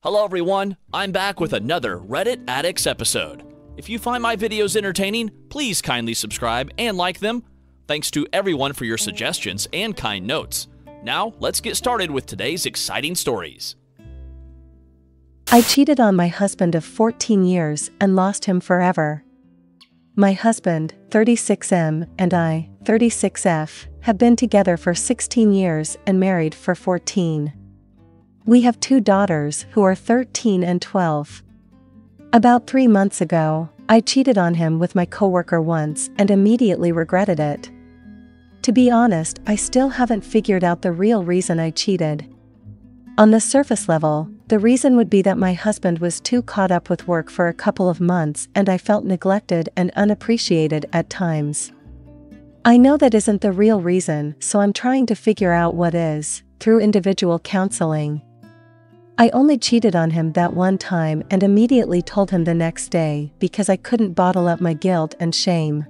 Hello everyone, I'm back with another Reddit Addicts episode. If you find my videos entertaining, please kindly subscribe and like them. Thanks to everyone for your suggestions and kind notes. Now, let's get started with today's exciting stories. I cheated on my husband of 14 years and lost him forever. My husband, 36M, and I, 36F, have been together for 16 years and married for 14. We have 2 daughters who are 13 and 12. About 3 months ago, I cheated on him with my coworker once and immediately regretted it. To be honest, I still haven't figured out the real reason I cheated. On the surface level, the reason would be that my husband was too caught up with work for a couple of months and I felt neglected and unappreciated at times. I know that isn't the real reason, so I'm trying to figure out what is, through individual counseling. I only cheated on him that one time and immediately told him the next day because I couldn't bottle up my guilt and shame.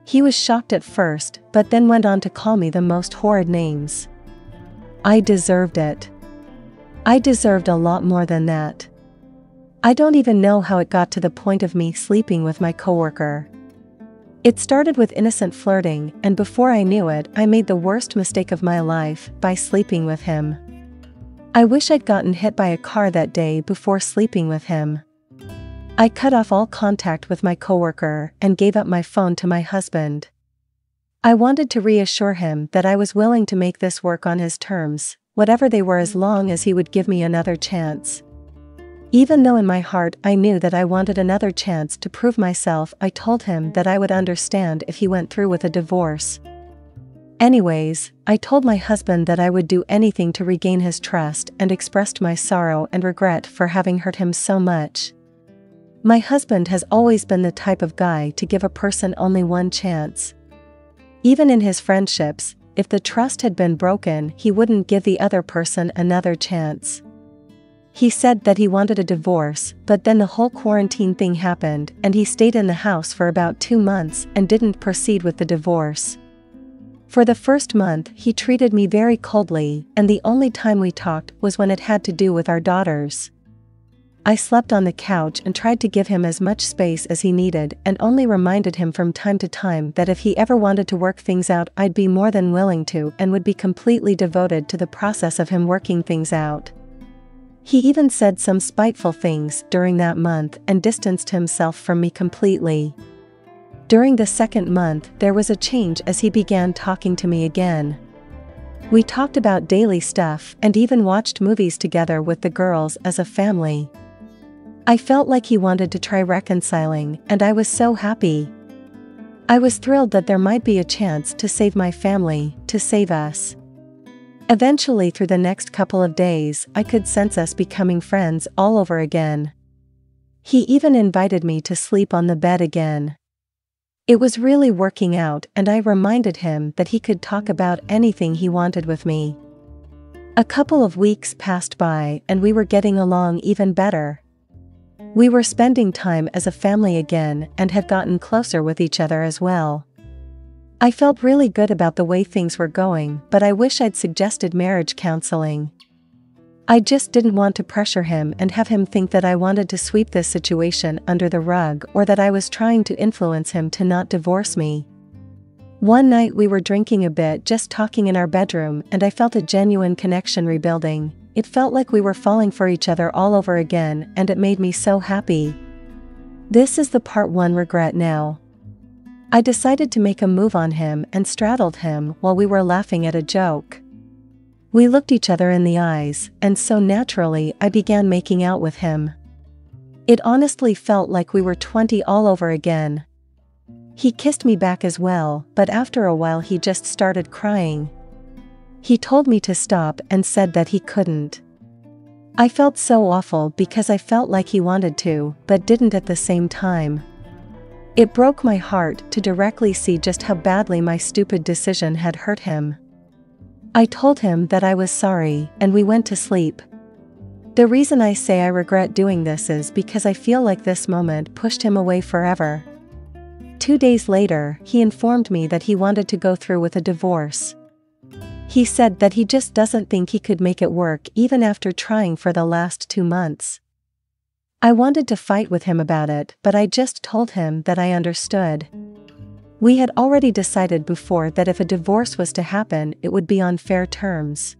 He was shocked at first, but then went on to call me the most horrid names. I deserved it. I deserved a lot more than that. I don't even know how it got to the point of me sleeping with my coworker. It started with innocent flirting, and before I knew it, I made the worst mistake of my life by sleeping with him. I wish I'd gotten hit by a car that day before sleeping with him. I cut off all contact with my coworker and gave up my phone to my husband. I wanted to reassure him that I was willing to make this work on his terms, whatever they were, as long as he would give me another chance. Even though in my heart I knew that I wanted another chance to prove myself, I told him that I would understand if he went through with a divorce. Anyways, I told my husband that I would do anything to regain his trust and expressed my sorrow and regret for having hurt him so much. My husband has always been the type of guy to give a person only one chance. Even in his friendships, if the trust had been broken, he wouldn't give the other person another chance. He said that he wanted a divorce, but then the whole quarantine thing happened and he stayed in the house for about 2 months and didn't proceed with the divorce. For the first month, he treated me very coldly, and the only time we talked was when it had to do with our daughters. I slept on the couch and tried to give him as much space as he needed, and only reminded him from time to time that if he ever wanted to work things out, I'd be more than willing to and would be completely devoted to the process of him working things out. He even said some spiteful things during that month and distanced himself from me completely. During the second month, there was a change as he began talking to me again. We talked about daily stuff and even watched movies together with the girls as a family. I felt like he wanted to try reconciling, and I was so happy. I was thrilled that there might be a chance to save my family, to save us. Eventually, through the next couple of days, I could sense us becoming friends all over again. He even invited me to sleep on the bed again. It was really working out, and I reminded him that he could talk about anything he wanted with me. A couple of weeks passed by and we were getting along even better. We were spending time as a family again and had gotten closer with each other as well. I felt really good about the way things were going, but I wish I'd suggested marriage counseling. I just didn't want to pressure him and have him think that I wanted to sweep this situation under the rug or that I was trying to influence him to not divorce me. One night we were drinking a bit, just talking in our bedroom, and I felt a genuine connection rebuilding. It felt like we were falling for each other all over again, and it made me so happy. This is the part 1 regret now. I decided to make a move on him and straddled him while we were laughing at a joke. We looked each other in the eyes, and so naturally I began making out with him. It honestly felt like we were 20 all over again. He kissed me back as well, but after a while he just started crying. He told me to stop and said that he couldn't. I felt so awful because I felt like he wanted to, but didn't at the same time. It broke my heart to directly see just how badly my stupid decision had hurt him. I told him that I was sorry, and we went to sleep. The reason I say I regret doing this is because I feel like this moment pushed him away forever. 2 days later, he informed me that he wanted to go through with a divorce. He said that he just doesn't think he could make it work even after trying for the last 2 months. I wanted to fight with him about it, but I just told him that I understood. We had already decided before that if a divorce was to happen, it would be on fair terms.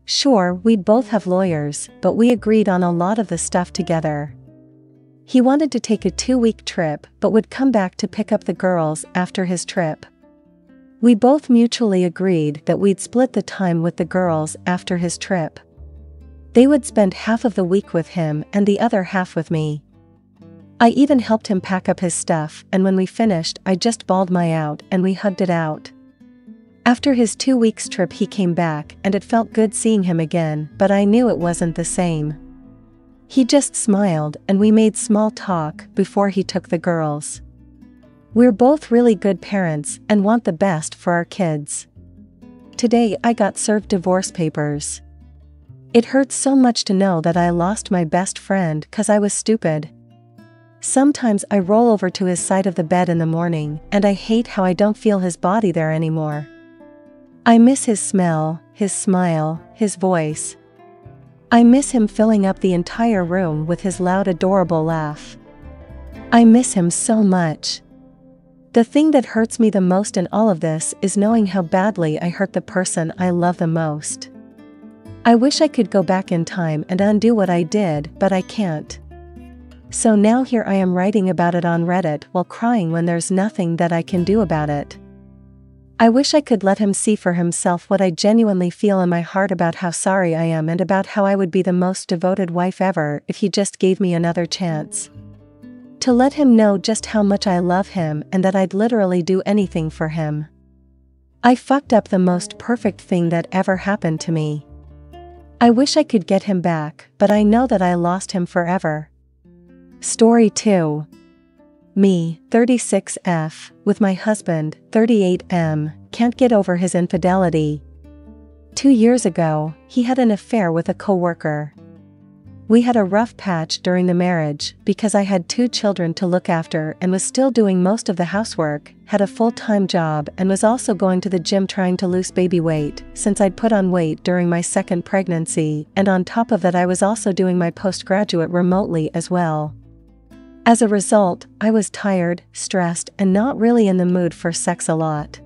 Sure, we'd both have lawyers, but we agreed on a lot of the stuff together. He wanted to take a 2-week trip but would come back to pick up the girls after his trip. We both mutually agreed that we'd split the time with the girls after his trip. They would spend half of the week with him and the other half with me. I even helped him pack up his stuff, and when we finished I just bawled my out and we hugged it out. After his 2 weeks trip he came back and it felt good seeing him again, but I knew it wasn't the same. He just smiled and we made small talk before he took the girls. We're both really good parents and want the best for our kids. Today I got served divorce papers. It hurts so much to know that I lost my best friend 'cause I was stupid. Sometimes I roll over to his side of the bed in the morning and I hate how I don't feel his body there anymore. I miss his smell, his smile, his voice. I miss him filling up the entire room with his loud, adorable laugh. I miss him so much. The thing that hurts me the most in all of this is knowing how badly I hurt the person I love the most. I wish I could go back in time and undo what I did, but I can't. So now here I am writing about it on Reddit while crying when there's nothing that I can do about it. I wish I could let him see for himself what I genuinely feel in my heart about how sorry I am and about how I would be the most devoted wife ever if he just gave me another chance. To let him know just how much I love him and that I'd literally do anything for him. I fucked up the most perfect thing that ever happened to me. I wish I could get him back, but I know that I lost him forever. Story 2. Me, 36F, with my husband, 38M, can't get over his infidelity. 2 years ago, he had an affair with a coworker. We had a rough patch during the marriage because I had 2 children to look after and was still doing most of the housework, had a full-time job and was also going to the gym trying to lose baby weight since I'd put on weight during my second pregnancy, and on top of that I was also doing my postgraduate remotely as well. As a result, I was tired, stressed, and not really in the mood for sex a lot.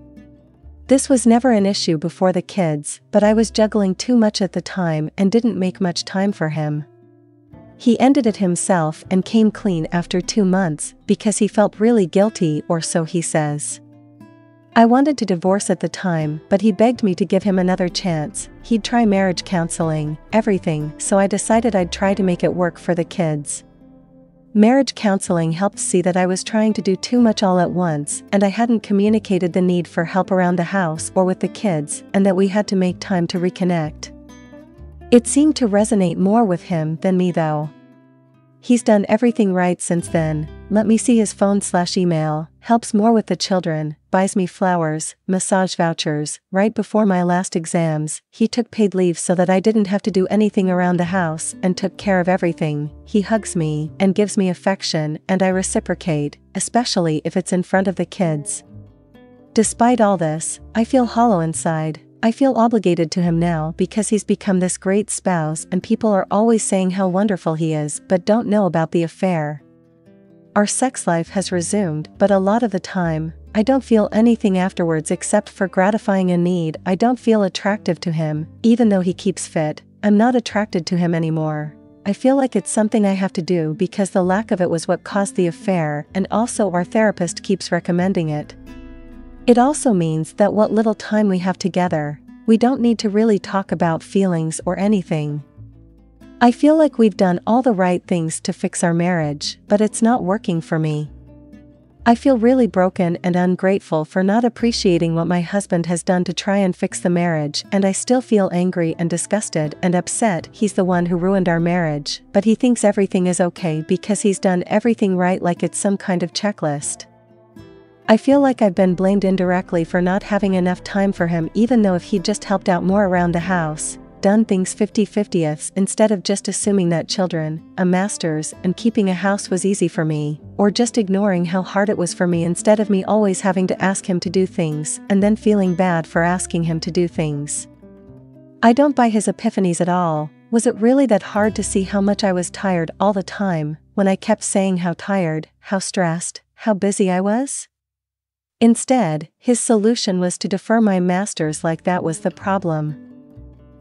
This was never an issue before the kids, but I was juggling too much at the time and didn't make much time for him. He ended it himself and came clean after 2 months because he felt really guilty, or so he says. I wanted to divorce at the time, but he begged me to give him another chance. He'd try marriage counseling, everything, so I decided I'd try to make it work for the kids. Marriage counseling helped see that I was trying to do too much all at once, and I hadn't communicated the need for help around the house or with the kids, and that we had to make time to reconnect. It seemed to resonate more with him than me though. He's done everything right since then, let me see his phone/email, helps more with the children, buys me flowers, massage vouchers. Right before my last exams, he took paid leave so that I didn't have to do anything around the house and took care of everything. He hugs me and gives me affection, and I reciprocate, especially if it's in front of the kids. Despite all this, I feel hollow inside. I feel obligated to him now because he's become this great spouse and people are always saying how wonderful he is but don't know about the affair. Our sex life has resumed, but a lot of the time, I don't feel anything afterwards except for gratifying a need. I don't feel attractive to him, even though he keeps fit. I'm not attracted to him anymore. I feel like it's something I have to do because the lack of it was what caused the affair, and also our therapist keeps recommending it. It also means that what little time we have together, we don't need to really talk about feelings or anything. I feel like we've done all the right things to fix our marriage, but it's not working for me. I feel really broken and ungrateful for not appreciating what my husband has done to try and fix the marriage, and I still feel angry and disgusted and upset. He's the one who ruined our marriage, but he thinks everything is okay because he's done everything right, like it's some kind of checklist. I feel like I've been blamed indirectly for not having enough time for him, even though if he just helped out more around the house, done things 50-50ths instead of just assuming that children, a master's, and keeping a house was easy for me, or just ignoring how hard it was for me instead of me always having to ask him to do things and then feeling bad for asking him to do things. I don't buy his epiphanies at all. Was it really that hard to see how much I was tired all the time, when I kept saying how tired, how stressed, how busy I was? Instead, his solution was to defer my master's like that was the problem.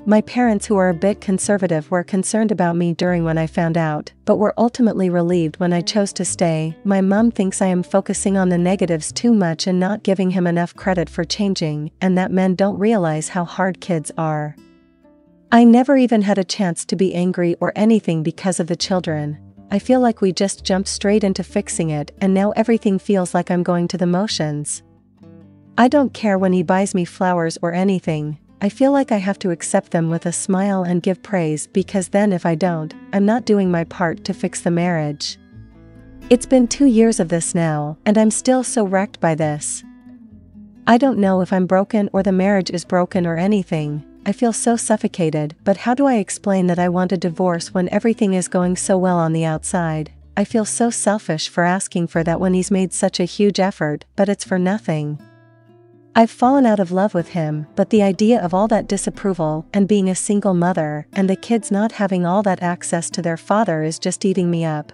My parents, who are a bit conservative, were concerned about me during when I found out, but were ultimately relieved when I chose to stay. My mom thinks I am focusing on the negatives too much and not giving him enough credit for changing, and that men don't realize how hard kids are. I never even had a chance to be angry or anything because of the children. I feel like we just jumped straight into fixing it, and now everything feels like I'm going to the motions. I don't care when he buys me flowers or anything. I feel like I have to accept them with a smile and give praise, because then if I don't, I'm not doing my part to fix the marriage. It's been 2 years of this now, and I'm still so wrecked by this. I don't know if I'm broken or the marriage is broken or anything. I feel so suffocated, but how do I explain that I want a divorce when everything is going so well on the outside? I feel so selfish for asking for that when he's made such a huge effort, but it's for nothing. I've fallen out of love with him, but the idea of all that disapproval and being a single mother and the kids not having all that access to their father is just eating me up.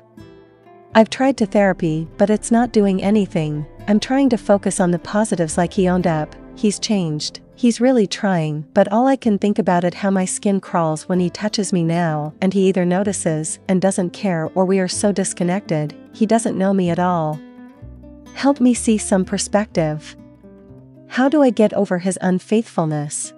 I've tried to therapy, but it's not doing anything. I'm trying to focus on the positives, like he owned up, he's changed. He's really trying, but all I can think about it how my skin crawls when he touches me now, and he either notices and doesn't care, or we are so disconnected, he doesn't know me at all. Help me see some perspective. How do I get over his unfaithfulness?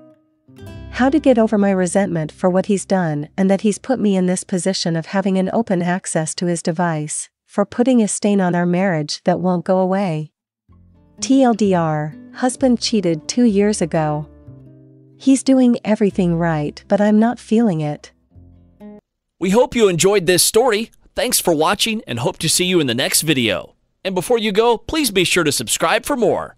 How to get over my resentment for what he's done and that he's put me in this position of having an open access to his device, for putting a stain on our marriage that won't go away. TLDR, husband cheated 2 years ago. He's doing everything right, but I'm not feeling it. We hope you enjoyed this story. Thanks for watching and hope to see you in the next video. And before you go, please be sure to subscribe for more.